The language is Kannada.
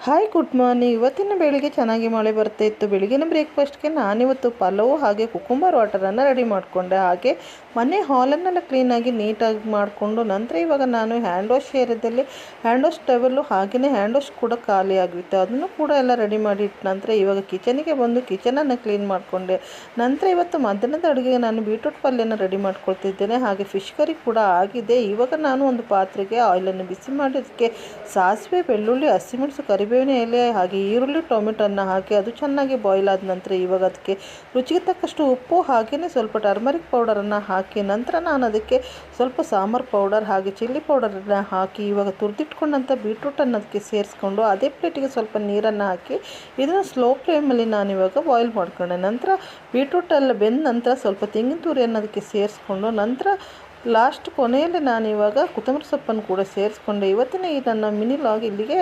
Hi good morning. ಇವತ್ತಿನ ಬೆಳಿಗ್ಗೆ ಚೆನ್ನಾಗಿ ಮಳೆ ಬರ್ತಾ ಇತ್ತು. ಬೆಳಗಿನ ಬ್ರೇಕ್ಫಾಸ್ಟ್ಗೆ ನಾನಿವತ್ತು ಪಲಾವು ಹಾಗೆ ಕುಕುಂಬರ್ ವಾಟರನ್ನು ರೆಡಿ ಮಾಡಿಕೊಂಡೆ. ಹಾಗೆ ಮನೆ ಹಾಲನ್ನೆಲ್ಲ ಕ್ಲೀನಾಗಿ ನೀಟಾಗಿ ಮಾಡಿಕೊಂಡು ನಂತರ ಇವಾಗ ನಾನು ಹ್ಯಾಂಡ್ ವಾಶ್ ಏರಿಯಾದಲ್ಲಿ ಹ್ಯಾಂಡ್ ವಾಶ್ ಟವೆಲ್ಲು ಹಾಗೆಯೇ ಹ್ಯಾಂಡ್ ವಾಶ್ ಕೂಡ ಖಾಲಿ ಆಗಿತ್ತು. ಅದನ್ನು ಕೂಡ ಎಲ್ಲ ರೆಡಿ ಮಾಡಿ ಇಟ್ಟು ನಂತರ ಇವಾಗ ಕಿಚನಿಗೆ ಬಂದು ಕಿಚನನ್ನು ಕ್ಲೀನ್ ಮಾಡಿಕೊಂಡೆ. ನಂತರ ಇವತ್ತು ಮಧ್ಯಾಹ್ನದ ಅಡುಗೆಗೆ ನಾನು ಬೀಟ್ರೂಟ್ ಪಲ್ಯನ ರೆಡಿ ಮಾಡ್ಕೊಳ್ತಿದ್ದೇನೆ. ಹಾಗೆ ಫಿಶ್ ಕರಿ ಕೂಡ ಆಗಿದೆ. ಇವಾಗ ನಾನು ಒಂದು ಪಾತ್ರೆಗೆ ಆಯಿಲನ್ನು ಬಿಸಿ ಮಾಡಿ ಅದಕ್ಕೆ ಸಾಸಿವೆ, ಬೆಳ್ಳುಳ್ಳಿ, ಹಸಿಮೆಣಸು, ಕರಿಬೇವಿನ ಎಲೆ ಹಾಗೆ ಈರುಳ್ಳಿ, ಟೊಮೆಟೊನ ಹಾಕಿ ಅದು ಚೆನ್ನಾಗಿ ಬಾಯ್ಲ್ ಆದ ನಂತರ ಇವಾಗ ಅದಕ್ಕೆ ರುಚಿಗೆ ತಕ್ಕಷ್ಟು ಉಪ್ಪು ಹಾಗೆಯೇ ಸ್ವಲ್ಪ ಟರ್ಮರಿಕ್ ಪೌಡರನ್ನು ಹಾಕಿ ನಂತರ ನಾನು ಅದಕ್ಕೆ ಸ್ವಲ್ಪ ಸಾಂಬಾರು ಪೌಡರ್ ಹಾಗೆ ಚಿಲ್ಲಿ ಪೌಡರನ್ನು ಹಾಕಿ ಇವಾಗ ತುರಿದಿಟ್ಕೊಂಡಂಥ ಬೀಟ್ರೂಟನ್ನು ಅದಕ್ಕೆ ಸೇರಿಸ್ಕೊಂಡು ಅದೇ ಪ್ಲೇಟಿಗೆ ಸ್ವಲ್ಪ ನೀರನ್ನು ಹಾಕಿ ಇದನ್ನು ಸ್ಲೋ ಫ್ಲೇಮಲ್ಲಿ ನಾನಿವಾಗ ಬಾಯ್ಲ್ ಮಾಡ್ಕೊಂಡೆ. ನಂತರ ಬೀಟ್ರೂಟೆಲ್ಲ ಬೆಂದ ನಂತರ ಸ್ವಲ್ಪ ತೆಂಗಿನ ತುರಿಯನ್ನು ಅದಕ್ಕೆ ಸೇರಿಸ್ಕೊಂಡು ನಂತರ ಲಾಸ್ಟ್ ಕೊನೆಯಲ್ಲಿ ನಾನಿವಾಗ ಕೊತ್ತಂಬರಿ ಸೊಪ್ಪನ್ನು ಕೂಡ ಸೇರಿಸ್ಕೊಂಡೆ. ಇವತ್ತಿನ ಈ ನನ್ನ ಮಿನಿ ಲಾಗ್ ಇಲ್ಲಿಗೆ